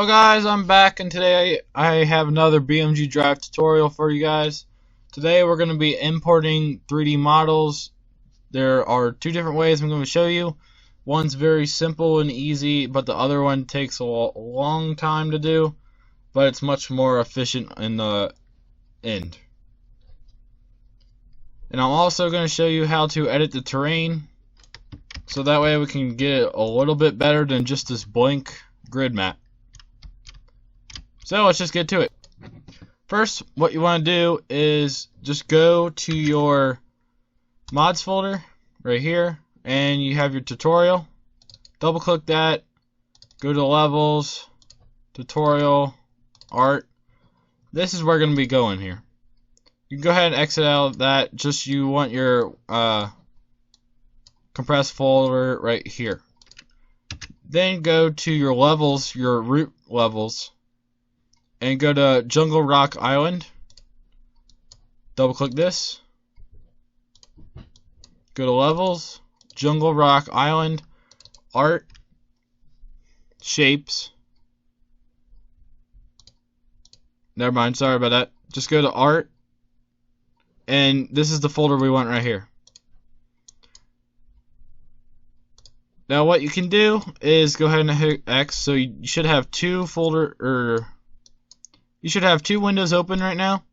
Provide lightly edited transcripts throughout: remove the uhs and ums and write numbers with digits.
guys, I'm back, and today I have another BeamNG.drive tutorial for you guys. Today we're going to be importing 3D models. There are two different ways I'm going to show you. One's very simple and easy, but the other one takes a long time to do, but it's much more efficient in the end. And I'm also going to show you how to edit the terrain, so that way we can get it a little bit better than just this blank grid map. So let's just get to it. First, what you want to do is just go to your mods folder right here, and you have your tutorial. Double click that, go to levels, tutorial, art. This is where we're going to be going here. You can go ahead and exit out of that. Just you want your compressed folder right here. Then go to your levels, your root levels, and go to Jungle Rock Island. Double click this. Go to levels, Jungle Rock Island, art, shapes. Never mind, sorry about that. Just go to art, and this is the folder we want right here. Now what you can do is go ahead and hit X. So you should have two windows open right now.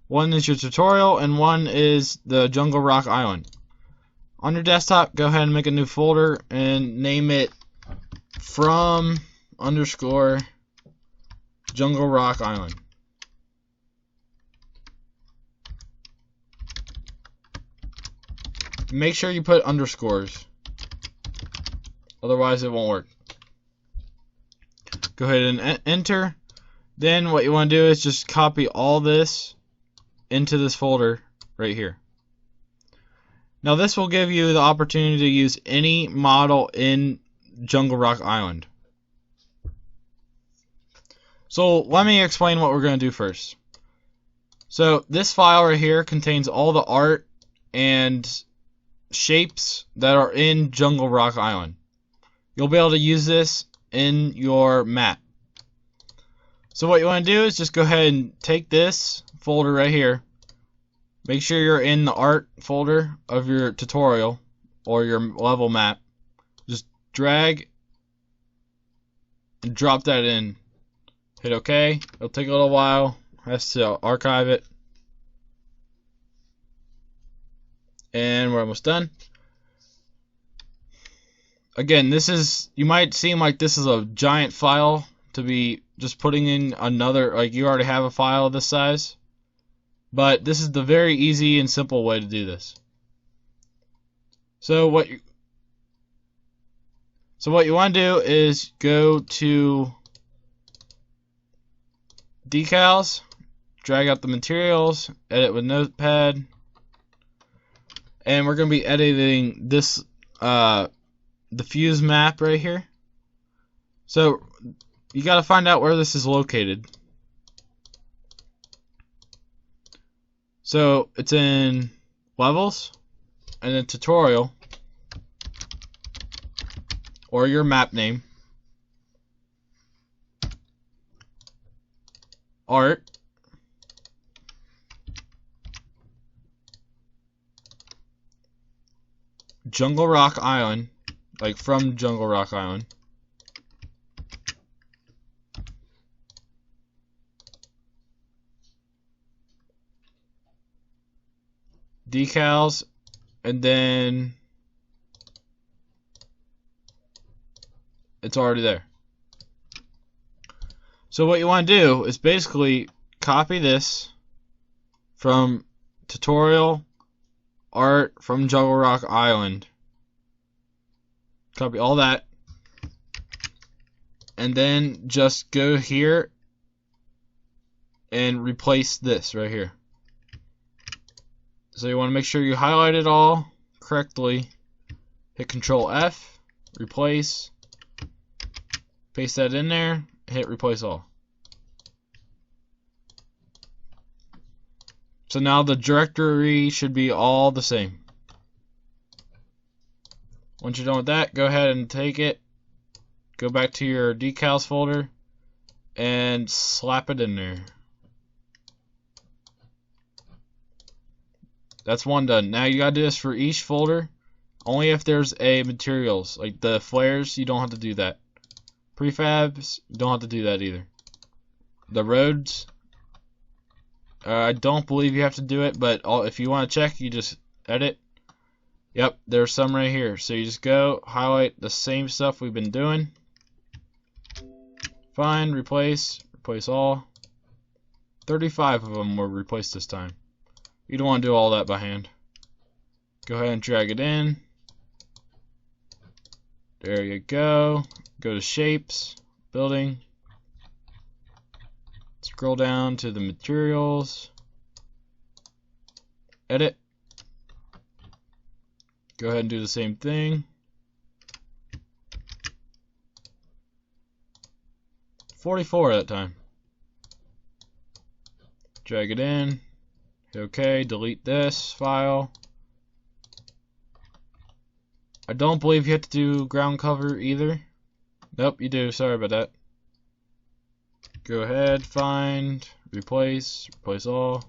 One is your tutorial and one is the Jungle Rock Island. On your desktop, go ahead and make a new folder and name it from _ Jungle Rock Island. Make sure you put underscores, otherwise it won't work. Go ahead and enter. Then what you want to do is just copy all this into this folder right here. Now this will give you the opportunity to use any model in Jungle Rock Island. So let me explain what we're going to do first. So this file right here contains all the art and shapes that are in Jungle Rock Island. You'll be able to use this in your map. So what you want to do is just go ahead and take this folder right here. Make sure you're in the art folder of your tutorial or your level map. Just drag and drop that in. Hit OK. It'll take a little while. Has to archive it. And we're almost done. Again, you might seem like this is a giant file to be just putting in another, like you already have a file this size, but this is the very easy and simple way to do this. So what you want to do is go to decals, drag out the materials, edit with notepad, and we're going to be editing this the FEWZ map right here. So you got to find out where this is located. So it's in levels and then tutorial or your map name, art, Jungle Rock Island, like from Jungle Rock Island, decals, and then it's already there. So what you want to do is basically copy this from tutorial, art, from Jungle Rock Island. Copy all that, and then just go here and replace this right here. So you want to make sure you highlight it all correctly. Hit Control F, replace, paste that in there, hit replace all. So now the directory should be all the same. Once you're done with that, go ahead and take it, go back to your decals folder, and slap it in there. That's one done. Now you gotta do this for each folder. Only if there's a materials, like the flares, you don't have to do that. Prefabs, you don't have to do that either. The roads, I don't believe you have to do it, but if you want to check, you just edit. Yep, there's some right here. So you just go, highlight the same stuff we've been doing. Find, replace all. 35 of them were replaced this time. You don't want to do all that by hand. Go ahead and drag it in. There you go. Go to shapes, building. Scroll down to the materials. Edit. Go ahead and do the same thing. 44 that time. Drag it in. Hit OK. Delete this file. I don't believe you have to do ground cover either. Nope, you do. Sorry about that. Go ahead, find, replace all.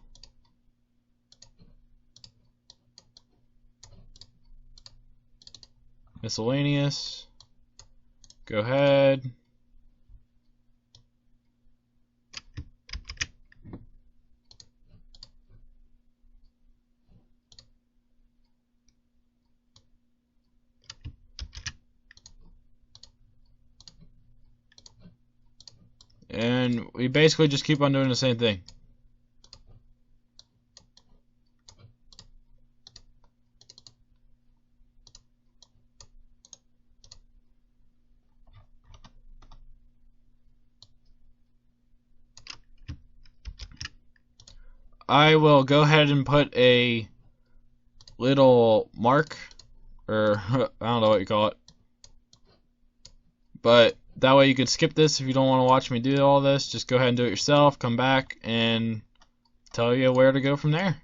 Miscellaneous. Go ahead. And we basically just keep on doing the same thing. I will go ahead and put a little mark, or I don't know what you call it, but that way you could skip this if you don't want to watch me do all this. Just go ahead and do it yourself, come back and tell you where to go from there.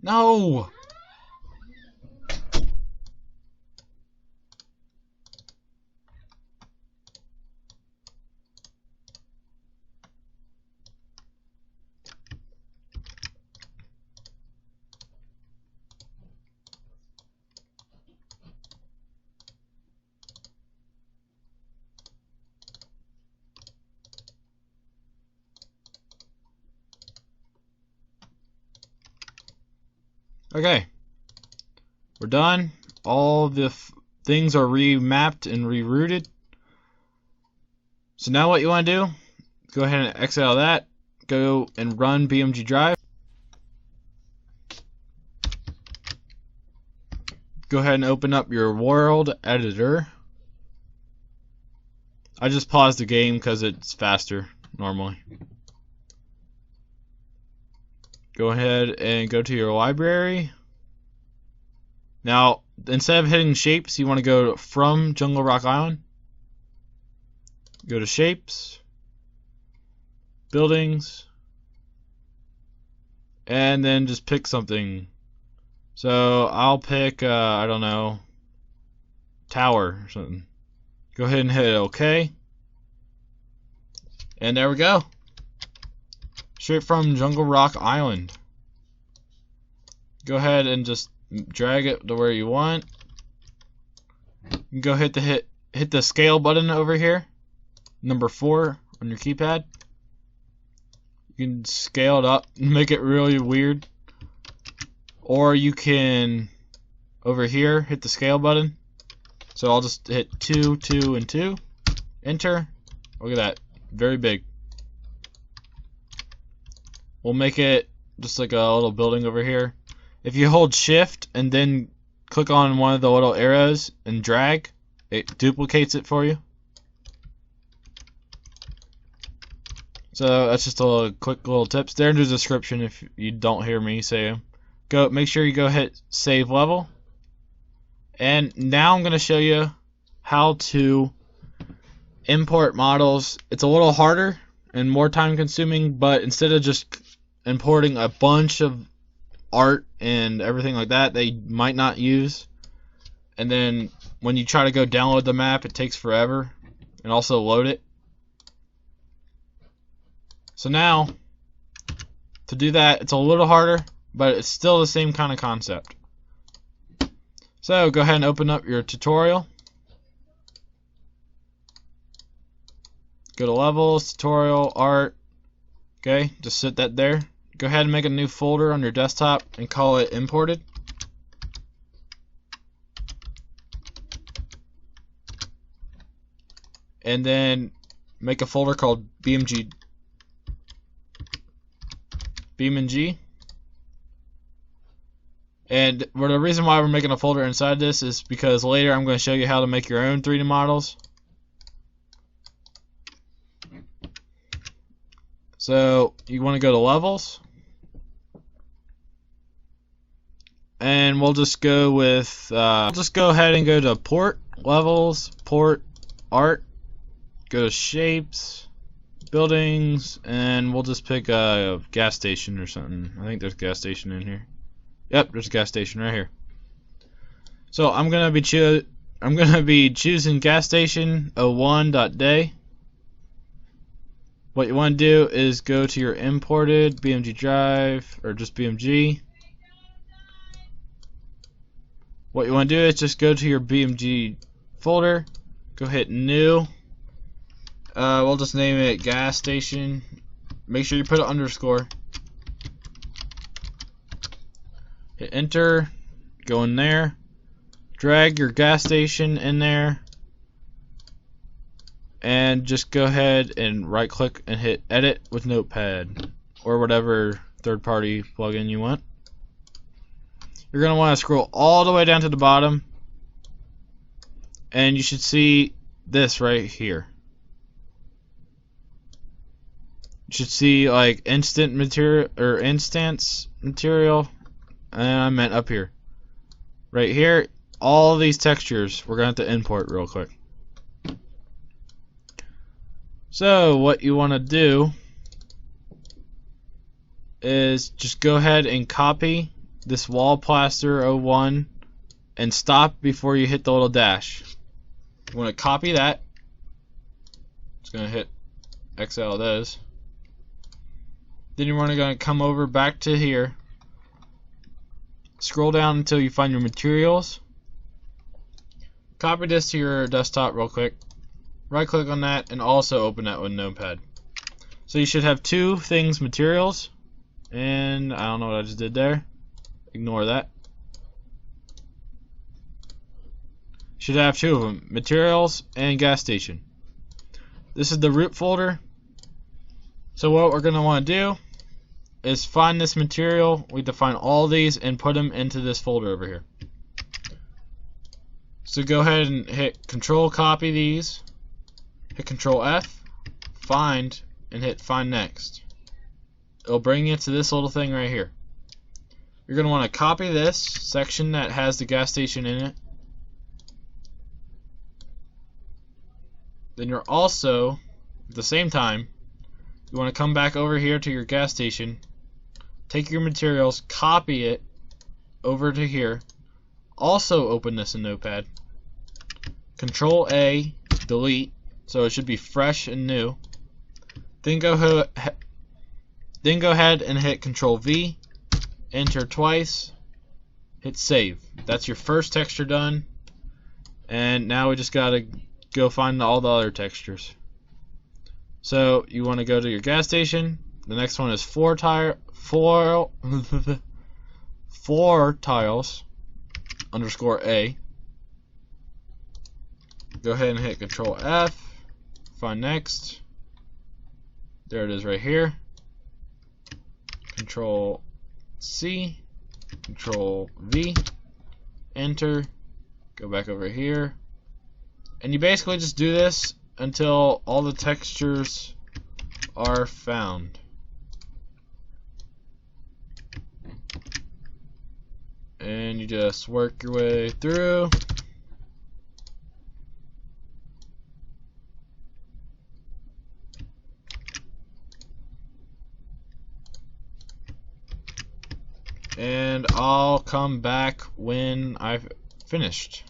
No! Okay, we're done. All the things are remapped and rerouted. So now what you want to do, go ahead and exit out of that, go and run BeamNG.drive. Go ahead and open up your world editor. I just paused the game because it's faster normally. Go ahead and go to your library. Now, instead of hitting shapes, you want to go from Jungle Rock Island. Go to shapes, buildings, and then just pick something. So I'll pick, I don't know, tower or something. Go ahead and hit OK. And there we go. Straight from Jungle Rock Island. Go ahead and just drag it to where you want. You can go hit the scale button over here, number 4 on your keypad. You can scale it up and make it really weird. Or you can over here hit the scale button. So I'll just hit 2, 2, and 2. Enter. Look at that. Very big. We'll make it just like a little building over here. If you hold shift and then click on one of the little arrows and drag, it duplicates it for you. So that's just a quick little tips. They're in the description if you don't hear me say them. Make sure you go hit save level. And now I'm going to show you how to import models. It's a little harder and more time consuming, but instead of just importing a bunch of art and everything like that they might not use, and then when you try to go download the map it takes forever, and also load it. So now to do that it's a little harder, but it's still the same kind of concept. So go ahead and open up your tutorial. Go to levels, tutorial, art. Okay, just set that there. Go ahead and make a new folder on your desktop and call it imported. And then make a folder called BeamNG. And the reason why we're making a folder inside this is because later I'm going to show you how to make your own 3D models. So you want to go to levels, and we'll just go with we'll just go ahead and go to port, levels, port, art, go to shapes, buildings, and we'll just pick a gas station or something. I think there's a gas station in here. Yep, there's a gas station right here. So I'm gonna be choosing gas station 01.day. What you want to do is go to your imported BeamNG.drive or just BeamNG. What you want to do is just go to your BeamNG folder, go hit new. We'll just name it gas station. Make sure you put an underscore. Hit enter, go in there, drag your gas station in there, and just go ahead and right click and hit edit with Notepad or whatever third-party plugin you want. You're going to want to scroll all the way down to the bottom, and you should see this right here. You should see like instant material or instance material, and I meant up here. Right here, all these textures we're going to have to import real quick. So what you want to do is just go ahead and copy this wall plaster 01 and stop before you hit the little dash. You want to copy that. It's going to hit X out of those. Then you're going to come over back to here. Scroll down until you find your materials. Copy this to your desktop real quick. Right click on that and also open that with Notepad. So you should have two things, materials, and I don't know what I just did there. Ignore that. Should have two of them, materials and gas station. This is the root folder. So what we're going to want to do is find this material. We define all these and put them into this folder over here. So go ahead and hit Control copy these, hit Control F, find, and hit find next. It'll bring you to this little thing right here. You're going to want to copy this section that has the gas station in it. Then you're also, at the same time, you want to come back over here to your gas station, take your materials, copy it over to here, also open this in Notepad, Control A, delete, so it should be fresh and new. Then go ahead and hit Control V, enter twice, hit save. That's your first texture done, and now we just gotta go find all the other textures. So you want to go to your gas station. The next one is four tiles underscore A. Go ahead and hit Control F, find next. There it is right here. Control C, Control V, enter, go back over here, and you basically just do this until all the textures are found. and you just work your way through. And I'll come back when I've finished.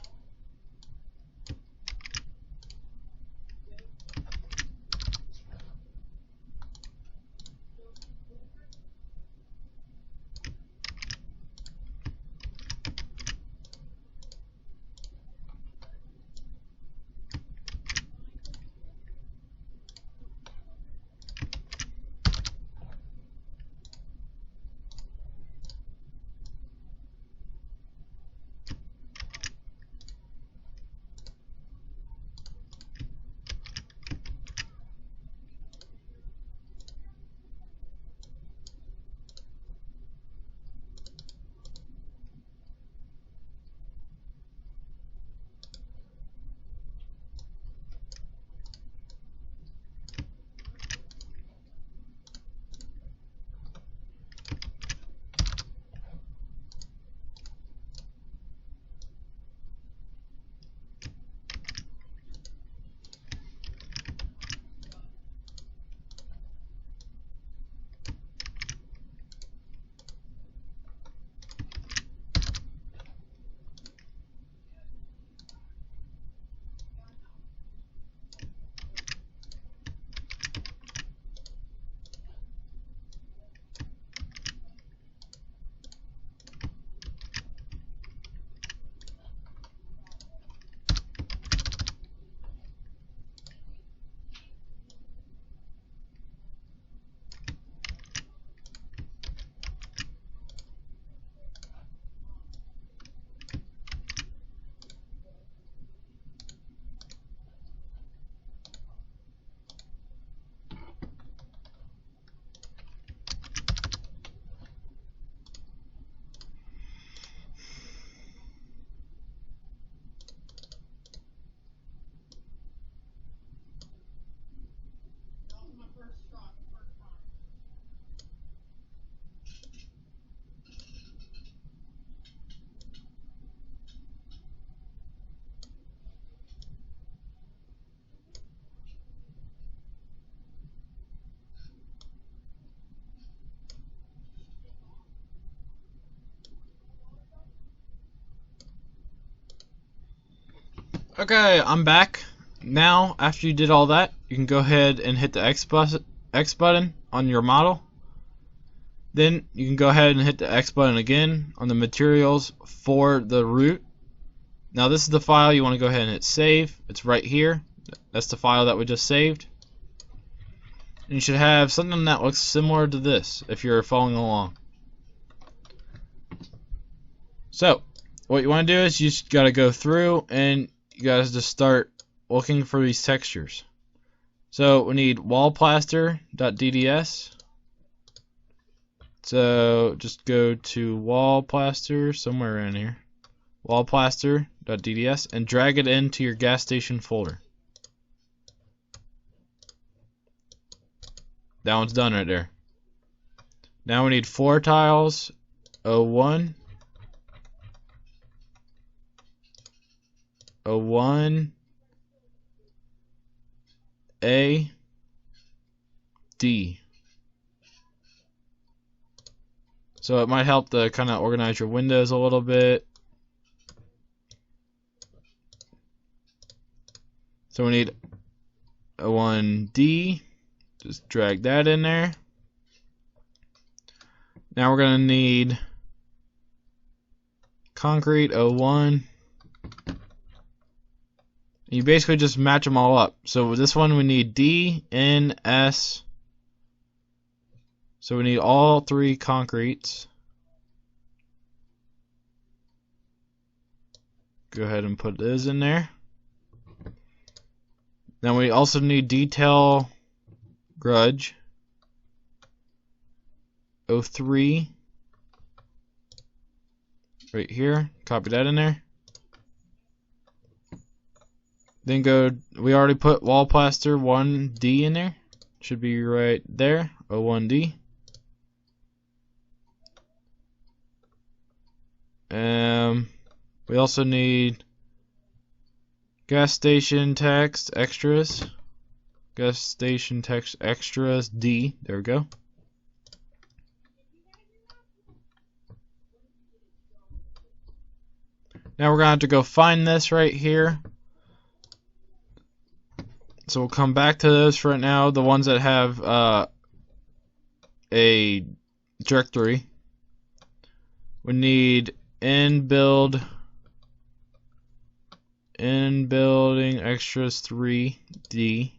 Okay, I'm back. Now, after you did all that, you can go ahead and hit the X button on your model. Then you can go ahead and hit the X button again on the materials for the root. Now this is the file you want to go ahead and hit save. It's right here. That's the file that we just saved. And you should have something that looks similar to this if you're following along. So, what you want to do is you just got to go through and you guys just start looking for these textures. So we need wallplaster.dds. So just go to wallplaster somewhere around here, wallplaster.dds, and drag it into your gas station folder. That one's done right there. Now we need floor tiles 01, 01, A, D. So it might help to kind of organize your windows a little bit. So we need 01D. Just drag that in there. Now we're going to need concrete 01. You basically just match them all up. So with this one we need D, N, S. So we need all three concretes. Go ahead and put those in there. Then we also need detail grudge 03 right here. Copy that in there. Then go, we already put wall plaster 1D in there. Should be right there, 01D. We also need gas station text extras. Gas station text extras D. There we go. Now we're going to have to go find this right here. So we'll come back to those for right now. The ones that have a directory. We need building extras 3D.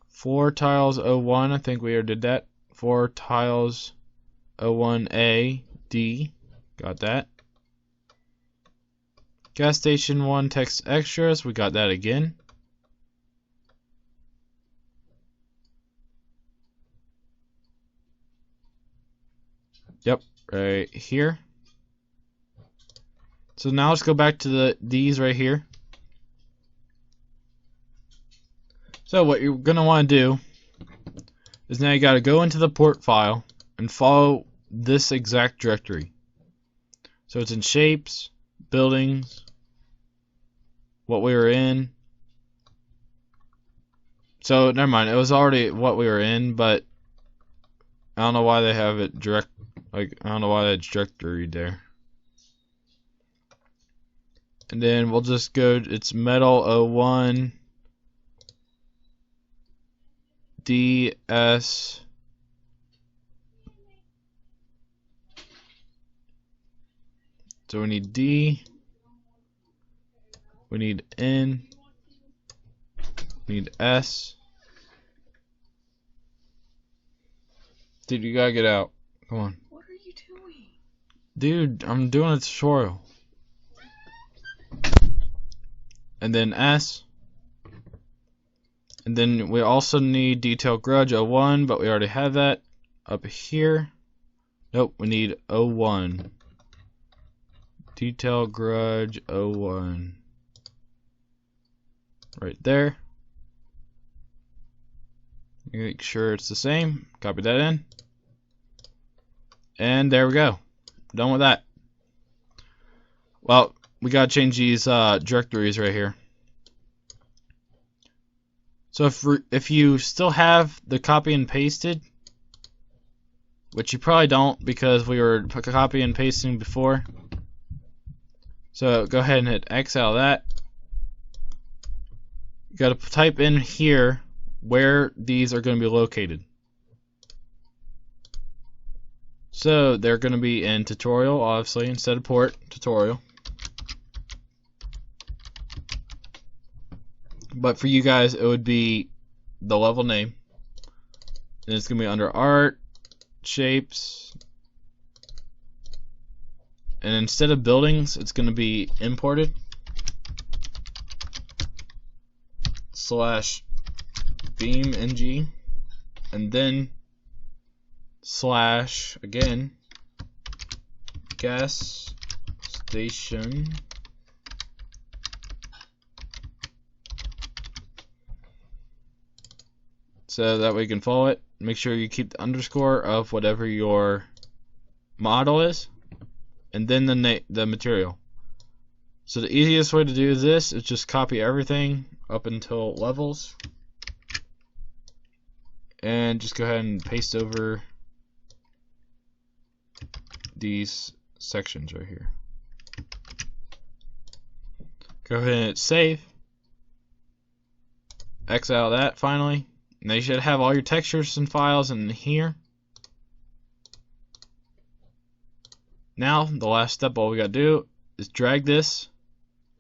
4 tiles 01. I think we already did that. 4 tiles 01A D. Got that. Gas station 1 text extras. We got that again. Yep, right here. So now let's go back to these right here. So what you're going to want to do is now you got to go into the port file and follow this exact directory. So it's in shapes, buildings, what we were in. So never mind, it was already what we were in, but I don't know why they have it direct. Like, I don't know why that's directory there. And then we'll just go, it's metal 01 DS. So we need D, we need N, we need S. Dude, you gotta get out. Come on. What are you doing? Dude, I'm doing a tutorial. And then S. And then we also need detail grudge 01, but we already have that up here. Nope, we need 01. Detail grudge 01. Right there. Make sure it's the same. Copy that in. And there we go. Done with that. Well, we gotta change these directories right here. So if you still have the copy and pasted, which you probably don't because we were copy and pasting before. So go ahead and hit X out of that. You gotta type in here where these are going to be located. So they're going to be in tutorial, obviously, instead of port, tutorial. But for you guys, it would be the level name. And it's going to be under art, shapes. And instead of buildings, it's going to be imported. / BeamNG, and then / again gas station so that way you can follow it. Make sure you keep the underscore of whatever your model is, and then the material. So the easiest way to do this is just copy everything up until levels. And just go ahead and paste over these sections right here. Go ahead and hit save. X out of that finally. Now you should have all your textures and files in here. Now the last step, all we gotta do is drag this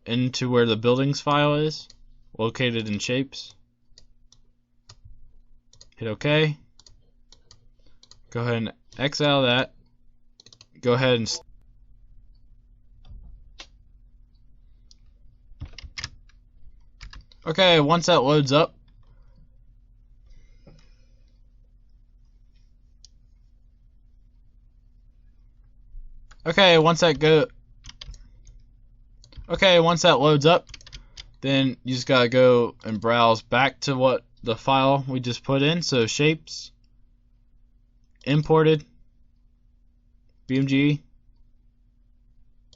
into where the buildings file is, located in shapes. Hit OK. Go ahead and X out of that. Go ahead and okay, once that loads up, once that loads up, then you just gotta go and browse back to what the file we just put in. So shapes, imported, BeamNG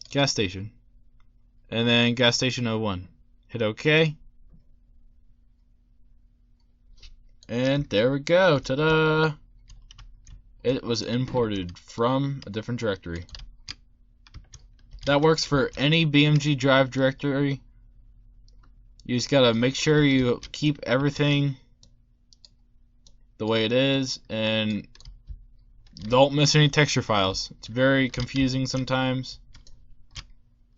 gas station, and then gas station 01. Hit OK, and there we go. Ta-da! It was imported from a different directory. That works for any BeamNG.drive directory. You just gotta make sure you keep everything the way it is and don't miss any texture files. It's very confusing sometimes.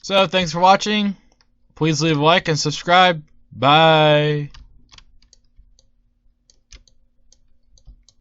So thanks for watching. Please leave a like and subscribe. Bye.